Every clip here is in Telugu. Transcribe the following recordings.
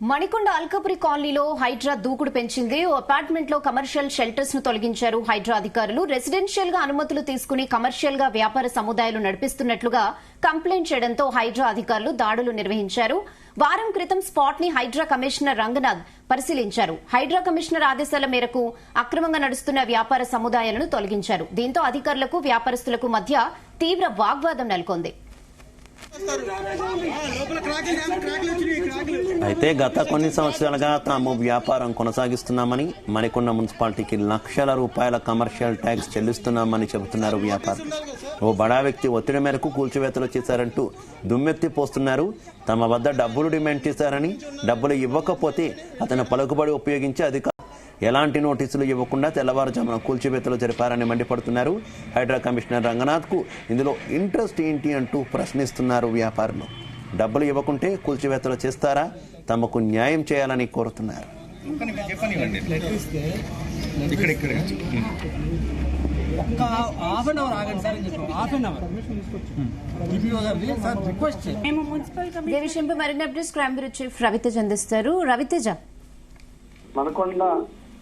మణికొండ అల్కపురి కాలనీలో హైడ్రా దూకుడు పెంచింది. ఓ అపార్ట్మెంట్ లో కమర్షియల్ షెల్టర్స్ ను తొలగించారు హైడ్రా అధికారులు. రెసిడెన్షియల్ గా అనుమతులు తీసుకుని కమర్షియల్ గా వ్యాపార సముదాయాలు నడిపిస్తున్నట్లుగా కంప్లైంట్ చేయడంతో హైడ్రా అధికారులు దాడులు నిర్వహించారు. వారం క్రితం స్పాట్ ని హైడ్రా కమిషనర్ రంగనాథ్ పరిశీలించారు. హైడ్రా కమిషనర్ ఆదేశాల మేరకు అక్రమంగా నడుస్తున్న వ్యాపార సముదాయాలను తొలగించారు. దీంతో అధికారులకు వ్యాపారస్తులకు మధ్య తీవ్ర వాగ్వాదం నెలకొంది. అయితే గత కొన్ని సంవత్సరాలుగా తాము వ్యాపారం కొనసాగిస్తున్నామని, మణికొండ మున్సిపాలిటీకి లక్షల రూపాయల కమర్షియల్ ట్యాక్స్ చెల్లిస్తున్నామని చెబుతున్నారు వ్యాపారులు. ఓ బడా వ్యక్తి ఒత్తిడి మేరకు కూల్చివేతలు చేశారంటూ దుమ్మెత్తి పోస్తున్నారు. తమ వద్ద డబ్బులు డిమాండ్ చేశారని, డబ్బులు ఇవ్వకపోతే అతను పలుకుబడి ఉపయోగించి అధికారులు ఎలాంటి నోటీసులు ఇవ్వకుండా తెల్లవారుజామున కూల్చివేతలు జరిపారని మండిపడుతున్నారు. హైడ్రా కమిషనర్ రంగనాథ్ కు ఇందులో ఇంట్రెస్ట్ ఏంటి అంటూ ప్రశ్నిస్తున్నారు వ్యాపారులు. డబ్బులు ఇవ్వకుంటే కూల్చివేతలు చేస్తారా? తమకు న్యాయం చేయాలని కోరుతున్నారు. రవితేజ అందిస్తారు. రవితేజ, మణికొండ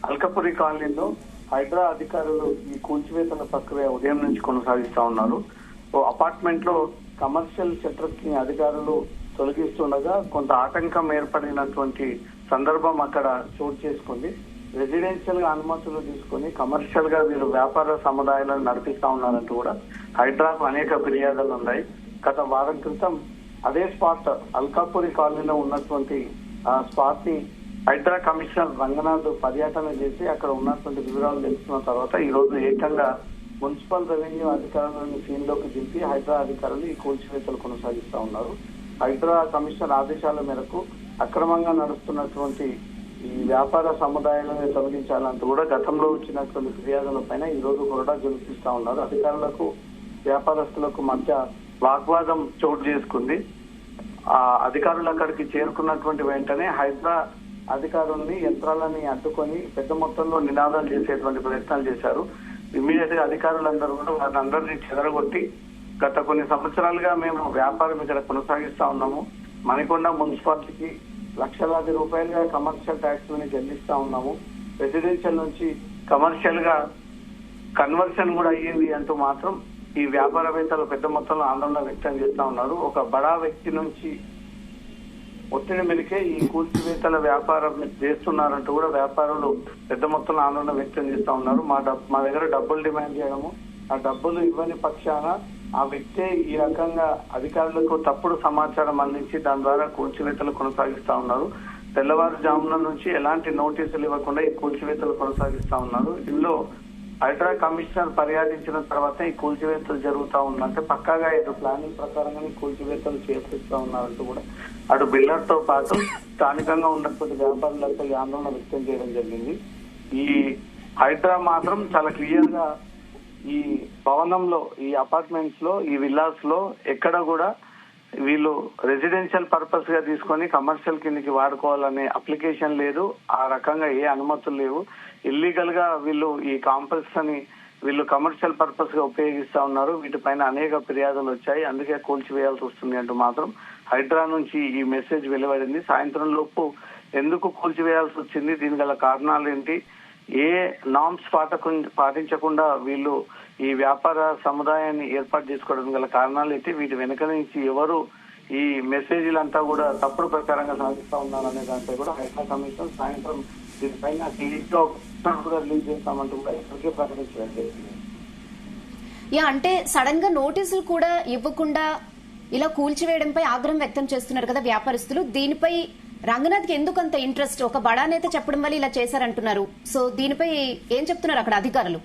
అల్కపురి కాలనీలో హైడ్రా అధికారులు ఈ కూల్చివేతల ప్రక్రియ ఉదయం నుంచి కొనసాగిస్తా ఉన్నారు. ఓ అపార్ట్మెంట్ లో కమర్షియల్ షట్టర్స్ ని అధికారులు తొలగిస్తుండగా కొంత ఆటంకం ఏర్పడినటువంటి సందర్భం అక్కడ చోటు చేసుకుంది. రెసిడెన్షియల్ గా అనుమతులు తీసుకుని కమర్షియల్ గా వీరు వ్యాపార సముదాయాలను నడిపిస్తా ఉన్నారంటూ కూడా హైడ్రాకు అనేక ఫిర్యాదులు ఉన్నాయి. గత వారం క్రితం అదే స్పాట్ అల్కాపురి కాలనీలో ఉన్నటువంటి ఆ స్పాట్ ని హైడ్రా కమిషనర్ రంగనాథ్ పర్యటన చేసి అక్కడ ఉన్నటువంటి వివరాలు తెలుసుకున్న తర్వాత ఈ రోజు ఏకంగా మున్సిపల్ రెవెన్యూ అధికారులను సీన్ లోకి దింపి హైడ్రా అధికారులు ఈ కూల్చివేతలు కొనసాగిస్తా ఉన్నారు. హైడ్రా కమిషనర్ ఆదేశాల మేరకు అక్రమంగా నడుస్తున్నటువంటి ఈ వ్యాపార సముదాయాలను తొలగించాలంటూ కూడా గతంలో వచ్చినటువంటి ఫిర్యాదుల పైన ఈ రోజు కూడా జరుపుతా ఉన్నారు. అధికారులకు వ్యాపారస్తులకు మధ్య వాగ్వాదం చోటు చేసుకుంది. ఆ అధికారులు అక్కడికి చేరుకున్నటువంటి వెంటనే హైడ్రా అధికారుల్ని యంత్రాలని అడ్డుకొని పెద్ద మొత్తంలో నినాదాలు చేసేటువంటి ప్రయత్నాలు చేశారు. ఇమ్మీడియట్ గా అధికారులందరూ కూడా వారిని అందరినీ చెదరగొట్టి గత కొన్ని సంవత్సరాలుగా మేము వ్యాపారం ఇక్కడ కొనసాగిస్తా ఉన్నాము, మణికొండ మున్సిపాలిటీకి లక్షలాది రూపాయలుగా కమర్షియల్ ట్యాక్స్ ని చెల్లిస్తా ఉన్నాము, రెసిడెన్షియల్ నుంచి కమర్షియల్ గా కన్వర్షన్ కూడా అయ్యింది అంటూ మాత్రం ఈ వ్యాపారవేత్తలు పెద్ద మొత్తంలో ఆందోళన వ్యక్తం చేస్తా ఉన్నారు. ఒక బడా వ్యక్తి నుంచి ఒత్తిడి మేరకే ఈ కూల్చివేతల వ్యాపారం చేస్తున్నారంటూ కూడా వ్యాపారులు పెద్ద మొత్తంలో ఆందోళన వ్యక్తం చేస్తా ఉన్నారు. మా దగ్గర డబ్బులు డిమాండ్ చేయడము, ఆ డబ్బులు ఇవ్వని పక్షాన ఆ వ్యక్తే ఈ రకంగా అధికారులకు తప్పుడు సమాచారం అందించి దాని ద్వారా కూల్చివేతలు కొనసాగిస్తా ఉన్నారు. తెల్లవారుజామున నుంచి ఎలాంటి నోటీసులు ఇవ్వకుండా ఈ కూల్చివేతలు కొనసాగిస్తా ఉన్నారు. ఇందులో హైడ్రా కమిషనర్ పర్యటించిన తర్వాత ఈ కూల్చివేతలు జరుగుతా ఉందంటే పక్కాగా ఏదో ప్లానింగ్ ప్రకారంగానే కూల్చివేతలు చేపిస్తా ఉన్నారంటూ కూడా అటు బిల్డర్ తో పాటు స్థానికంగా ఉన్నటువంటి వ్యాపారులతో ఆందోళన వ్యక్తం చేయడం జరిగింది. ఈ హైడ్రా మాత్రం చాలా క్లియర్ గా ఈ భవనంలో, ఈ అపార్ట్మెంట్స్ లో, ఈ విల్లాస్ లో ఎక్కడ కూడా వీళ్ళు రెసిడెన్షియల్ పర్పస్ గా తీసుకొని కమర్షియల్ కిందకి వాడుకోవాలనే అప్లికేషన్ లేదు, ఆ రకంగా ఏ అనుమతులు లేవు. ఇల్లీగల్ గా వీళ్ళు ఈ కాంప్లెక్స్ అని వీళ్ళు కమర్షియల్ పర్పస్ గా ఉపయోగిస్తా ఉన్నారు. వీటిపైన అనేక ఫిర్యాదులు వచ్చాయి, అందుకే కూల్చివేయాల్సి వస్తుంది అంటూ మాత్రం హైడ్రా నుంచి ఈ మెసేజ్ వెలువడింది. సాయంత్రం లోపు ఎందుకు కూల్చివేయాల్సి వచ్చింది, దీని గల కారణాలు ఏంటి, ఏ నామ్స్ పాటించకుండా వీళ్ళు ఈ వ్యాపార సముదాయాన్ని ఏర్పాటు చేసుకోవడం గల కారణాలు ఏంటి, వీటి వెనుక నుంచి ఎవరు ఈ మెసేజ్లంతా కూడా తప్పుడు ప్రకారంగా సాగిస్తా ఉన్నారనే దానిపై కూడా హైడ్రా కమిషన్ సాయంత్రం దీనిపైన రిలీజ్ చేస్తామంటూ కూడా ఇప్పటికే ప్రకటించడం జరిగింది. అంటే సడన్ గా నోటీసులు కూడా ఇవ్వకుండా ఇలా కూల్చివేయడంపై ఆగ్రహం వ్యక్తం చేస్తున్నారు కదా వ్యాపారస్తులు. దీనిపై రంగనాథ్ కి ఎందుకు అంత ఇంట్రెస్ట్? ఒక బడా నేత చెప్పడం వల్ల ఇలా చేశారంటున్నారు. సో దీనిపై ఏం చెప్తున్నారు అక్కడ అధికారులు?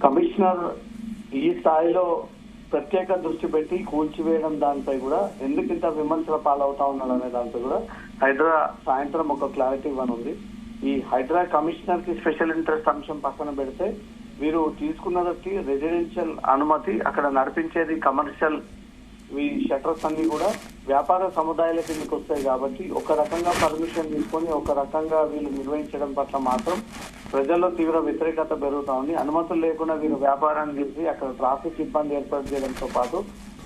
కమిషనర్ ఈ స్థాయిలో ప్రత్యేక దృష్టి పెట్టి కూల్చివేయడం దానిపై కూడా ఎందుకు ఇంత విమర్శల పాలవుతా ఉన్నారు అనే దానిపై కూడా హైడ్రా సాయంత్రం ఒక క్లారిటీ ఇవ్వనుంది. ఈ హైడ్రా కమిషనర్ కి స్పెషల్ ఇంట్రెస్ట్ అంశం పక్కన పెడితే వీరు తీసుకున్నది రెసిడెన్షియల్ అనుమతి, అక్కడ నడిపించేది కమర్షియల్ ఈ షట్టర్స్ అన్ని కూడా వ్యాపార సముదాయాల కిందకి వస్తాయి కాబట్టి ఒక రకంగా పర్మిషన్ తీసుకొని ఒక రకంగా వీళ్ళు నిర్వహించడం పట్ల మాత్రం ప్రజల్లో తీవ్ర వ్యతిరేకత పెరుగుతా ఉంది. అనుమతులు లేకుండా వీరు వ్యాపారాన్ని చేసి అక్కడ ట్రాఫిక్ ఇబ్బంది ఏర్పాటు చేయడంతో పాటు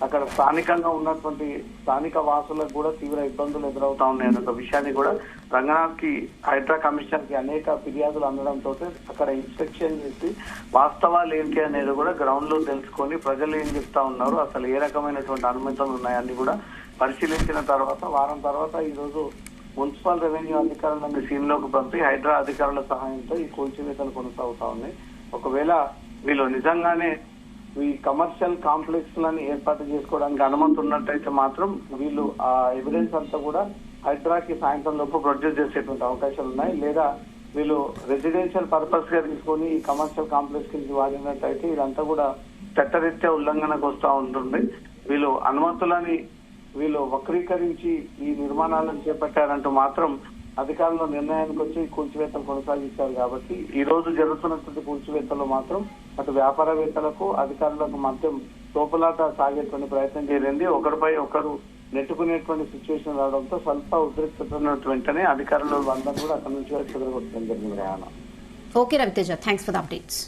అక్కడ స్థానికంగా ఉన్నటువంటి స్థానిక వాసులకు కూడా తీవ్ర ఇబ్బందులు ఎదురవుతా ఉన్నాయన్న ఒక విషయాన్ని కూడా రంగనాథ్ కి హైడ్రా కమిషన్ కి అనేక ఫిర్యాదులు అందడంతో అక్కడ ఇన్స్పెక్షన్ చేసి వాస్తవాలు ఏంటి అనేది కూడా గ్రౌండ్ లో తెలుసుకొని ప్రజలు ఏం చెప్తా ఉన్నారు, అసలు ఏ రకమైనటువంటి అనుమతులు ఉన్నాయని కూడా పరిశీలించిన తర్వాత వారం తర్వాత ఈ రోజు మున్సిపల్ రెవెన్యూ అధికారులను సీన్ లోకి పంపి హైడ్రా అధికారుల సహాయంతో ఈ కూల్చివేతలు కొనసాగుతా ఉన్నాయి. ఒకవేళ వీళ్ళు నిజంగానే ఈ కమర్షియల్ కాంప్లెక్స్ లను ఏర్పాటు చేసుకోవడానికి అనుమతి ఉన్నట్టయితే మాత్రం వీళ్ళు ఆ ఎవిడెన్స్ అంతా కూడా హైడ్రాకి సాయంత్రం లోపు ప్రొడ్యూస్ చేసేటువంటి అవకాశాలు ఉన్నాయి. లేదా వీళ్ళు రెసిడెన్షియల్ పర్పస్ గా తీసుకొని ఈ కమర్షియల్ కాంప్లెక్స్ కింద వాడినట్టయితే ఇదంతా కూడా చట్టరీత్యా ఉల్లంఘనకు వస్తూ ఉంటుంది. వీళ్ళు అనుమతులని వీళ్ళు వక్రీకరించి ఈ నిర్మాణాలను చేపట్టారంటూ మాత్రం అధికారుల నిర్ణయానికి వచ్చి కూల్చివేతలు కొనసాగిస్తారు. కాబట్టి ఈ రోజు జరుగుతున్నటువంటి కూల్చివేతల్లో మాత్రం అటు వ్యాపారవేత్తలకు అధికారులకు మధ్య తోపులాట సాగేటువంటి ప్రయత్నం జరిగింది. ఒకరిపై ఒకరు నెట్టుకునేటువంటి సిచ్యువేషన్ రావడంతో స్వల్ప ఉద్రిక్తత వెంటనే అధికారులు అందరూ కూడా అక్కడి నుంచి చెదరగొట్టడం జరిగింది. రాయన okay Raviteja, thanks for the updates.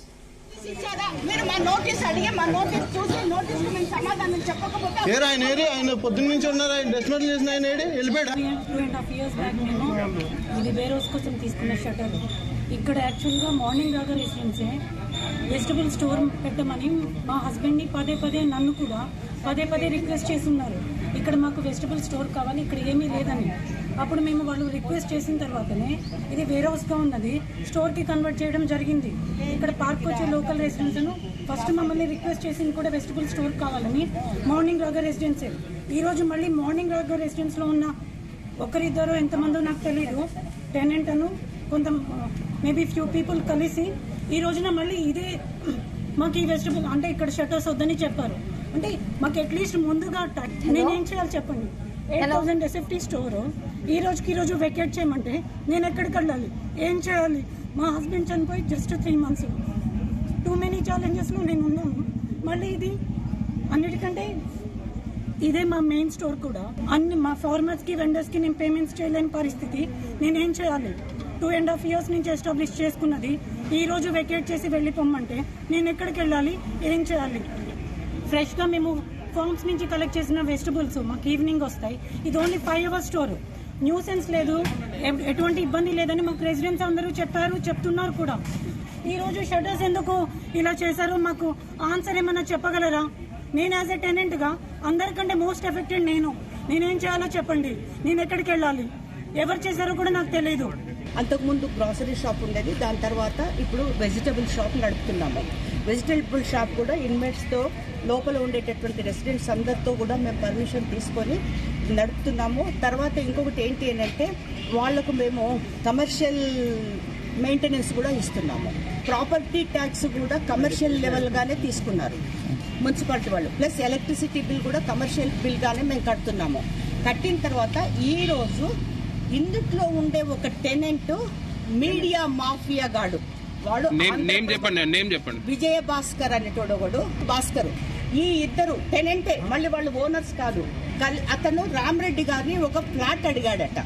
మీరు మా నోటీస్ అడిగి మా నోటీస్ చూసి నోటీస్ కు మేము సమాధానం చెప్పకపోతే ఆయన పొద్దున్న నుంచి ఉన్నారు. ఆయన డిస్మెంటల్ చేసిన ఆయన వెళ్ళిపోయాడు. 2.5 years బ్యాక్ మేము ఇది వేరోస్ కోసం తీసుకున్న షటర్ ఇక్కడ యాక్చువల్గా మార్నింగ్ రాగా రెసిడెన్సే వెజిటబుల్ స్టోర్ పెట్టమని మా హస్బెండ్ని పదే నన్ను కూడా పదే రిక్వెస్ట్ చేస్తున్నారు. ఇక్కడ మాకు వెజిటబుల్ స్టోర్ కావాలి, ఇక్కడ ఏమీ లేదని. అప్పుడు మేము వాళ్ళు రిక్వెస్ట్ చేసిన తర్వాతనే ఇది వేర్ హౌస్గా ఉన్నది స్టోర్కి కన్వర్ట్ చేయడం జరిగింది. ఇక్కడ పార్క్ వచ్చే లోకల్ రెసిడెంట్స్ను ఫస్ట్ మమ్మల్ని రిక్వెస్ట్ చేసింది కూడా వెజిటబుల్ స్టోర్ కావాలని మార్నింగ్ రాగా రెసిడెన్సే. ఈరోజు మళ్ళీ మార్నింగ్ రాగా రెసిడెన్స్లో ఉన్న ఒకరిద్దరు ఎంతమందో నాకు తెలియదు టెనెంట్ అను కొంత మేబీ ఫ్యూ పీపుల్ కలిసి ఈ రోజున మళ్ళీ ఇదే మాకు ఈ వెజిటబుల్ అంటే ఇక్కడ షటర్స్ వద్దని చెప్పారు. అంటే మాకు అట్లీస్ట్ ముందుగా నేనేం చేయాలి చెప్పండి. 8,000 SFT స్టోర్ ఈ రోజు వెకేట్ చేయమంటే నేను ఎక్కడికి వెళ్ళాలి, ఏం చేయాలి? మా హస్బెండ్ చనిపోయి జస్ట్ 3 months. టూ మెనీ ఛాలెంజెస్లో నేను ఉన్నాను. మళ్ళీ ఇది అన్నిటికంటే ఇదే మా మెయిన్ స్టోర్ కూడా అన్ని మా ఫార్మర్స్కి వెండర్స్కి నేను పేమెంట్స్ చేయలేని పరిస్థితి. నేనేం చేయాలి? 2.5 years నుంచి ఎస్టాబ్లిష్ చేసుకున్నది ఈ రోజు వెకేట్ చేసి వెళ్ళిపోమంటే నేను ఎక్కడికి వెళ్ళాలి, ఏం చేయాలి? ఫ్రెష్గా మేము ఫార్మ్స్ నుంచి కలెక్ట్ చేసిన వెజిటబుల్స్ మాకు ఈవినింగ్ వస్తాయి. ఇది ఓన్లీ 5 hours స్టోర్. న్యూసెన్స్ లేదు, ఎటువంటి ఇబ్బంది లేదని మాకు రెసిడెంట్స్ అందరూ చెప్తున్నారు కూడా. ఈ రోజు షటర్స్ ఎందుకు ఇలా చేశారో మాకు ఆన్సర్ ఏమన్నా చెప్పగలరా? నేను యాజ్ ఎ టెనెంట్గా అందరికంటే మోస్ట్ ఎఫెక్టెడ్ నేనేం చేయాలో చెప్పండి. నేను ఎక్కడికి వెళ్ళాలి? ఎవరు చేశారో కూడా నాకు తెలియదు. అంతకుముందు గ్రాసరీ షాప్ ఉండేది, దాని తర్వాత ఇప్పుడు వెజిటబుల్ షాప్ నడుపుతున్నాము. వెజిటబుల్ షాప్ కూడా ఇన్మేట్స్తో లోపల ఉండేటటువంటి రెసిడెంట్స్ అందరితో కూడా మేము పర్మిషన్ తీసుకొని నడుపుతున్నాము. తర్వాత ఇంకొకటి ఏంటి అంటే వాళ్లకు మేము కమర్షియల్ మెయింటెనెన్స్ కూడా ఇస్తున్నాము. ప్రాపర్టీ ట్యాక్స్ కూడా కమర్షియల్ లెవెల్గానే తీసుకున్నారు మున్సిపాలిటీ వాళ్ళు. ప్లస్ ఎలక్ట్రిసిటీ బిల్ కూడా కమర్షియల్ బిల్గానే మేము కడుతున్నాము. కట్టిన తర్వాత ఈరోజు ఇందుట్లో ఉండే ఒక టెనెంట్ మీడియా మాఫియా గాడు వాడు చెప్పండి. విజయ భాస్కర్ అనేటోడు ఒకడు భాస్కర్. ఈ ఇద్దరు టెనెంటే, మళ్ళీ వాళ్ళు ఓనర్స్ కాదు. అతను రామరెడ్డి గారిని ఒక ఫ్లాట్ అడిగాడట.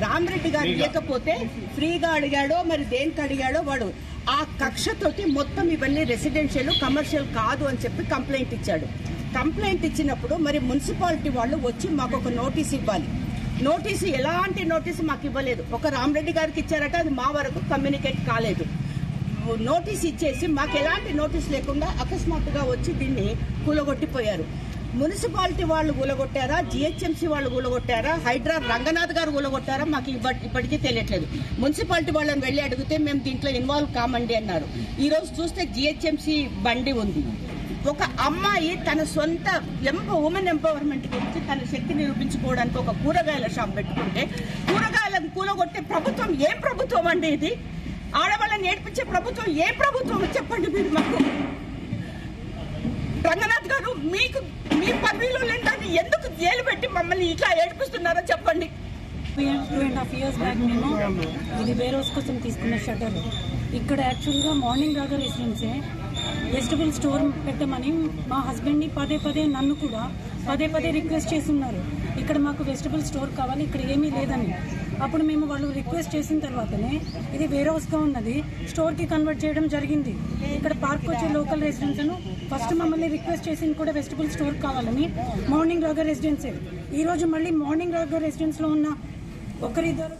రామరెడ్డి గారు లేకపోతే ఫ్రీగా అడిగాడో మరి దేనికి అడిగాడో వాడు ఆ కక్షతోటి మొత్తం ఇవన్నీ రెసిడెన్షియల్ కమర్షియల్ కాదు అని చెప్పి కంప్లైంట్ ఇచ్చాడు. కంప్లైంట్ ఇచ్చినప్పుడు మరి మున్సిపాలిటీ వాళ్ళు వచ్చి మాకు ఒక నోటీస్ ఇవ్వాలి. నోటీసు ఎలాంటి నోటీసు మాకు ఇవ్వలేదు. ఒక రామరెడ్డి గారికి ఇచ్చారట, అది మా వరకు కమ్యూనికేట్ కాలేదు. నోటీస్ ఇచ్చేసి మాకు ఎలాంటి నోటీస్ లేకుండా అకస్మాత్తుగా వచ్చి దీన్ని కూలగొట్టిపోయారు. మున్సిపాలిటీ వాళ్ళు కూలగొట్టారా, జిహెచ్ఎంసీ వాళ్ళు కూలగొట్టారా, హైడ్రా రంగనాథ్ గారు కూలగొట్టారా మాకు ఇప్పటికీ తెలియట్లేదు. మున్సిపాలిటీ వాళ్ళని వెళ్ళి అడిగితే మేము దీంట్లో ఇన్వాల్వ్ కామండి అన్నారు. ఈ రోజు చూస్తే జిహెచ్ఎంసీ బండి ఉంది. ఒక అమ్మాయి తన సొంత ఉమెన్ ఎంపవర్మెంట్ గురించి తన శక్తి నిరూపించుకోవడానికి ఒక కూరగాయల షాప్ పెట్టుకుంటే కూరగాయలను కూలగొట్టే ప్రభుత్వం ఏం ప్రభుత్వం అండి ఇది? ఆడవాళ్ళని నేర్పించే ప్రభుత్వం ఏ ప్రభుత్వం చెప్పండి మీరు మాకు. రంగనాథ్ గారు మీకు మీ పదవిలో లేదని ఎందుకు జైలు పెట్టి మమ్మల్ని ఇట్లా ఏడిపిస్తున్నారో చెప్పండి. 2.5 years బ్యాక్ మేము ఇది వేరోస్ కోసం తీసుకున్న షటర్ ఇక్కడ యాక్చువల్గా మార్నింగ్ రాగా రెసిడెన్సే వెజిటబుల్ స్టోర్ పెట్టమని మా హస్బెండ్ని పదే నన్ను కూడా పదే రిక్వెస్ట్ చేస్తున్నారు. ఇక్కడ మాకు వెజిటబుల్ స్టోర్ కావాలి, ఇక్కడ ఏమీ లేదని. అప్పుడు మేము వాళ్ళు రిక్వెస్ట్ చేసిన తర్వాతనే ఇది వేర్ హౌస్గా ఉన్నది స్టోర్కి కన్వర్ట్ చేయడం జరిగింది. ఇక్కడ పార్క్ వచ్చే లోకల్ రెసిడెంట్స్ను ఫస్ట్ మమ్మల్ని రిక్వెస్ట్ చేసింది కూడా వెజిటబుల్ స్టోర్ కావాలని మార్నింగ్ రాగా రెసిడెన్సే. ఈరోజు మళ్ళీ మార్నింగ్ రాగా రెసిడెన్స్లో ఉన్న ఒకరిద్దరు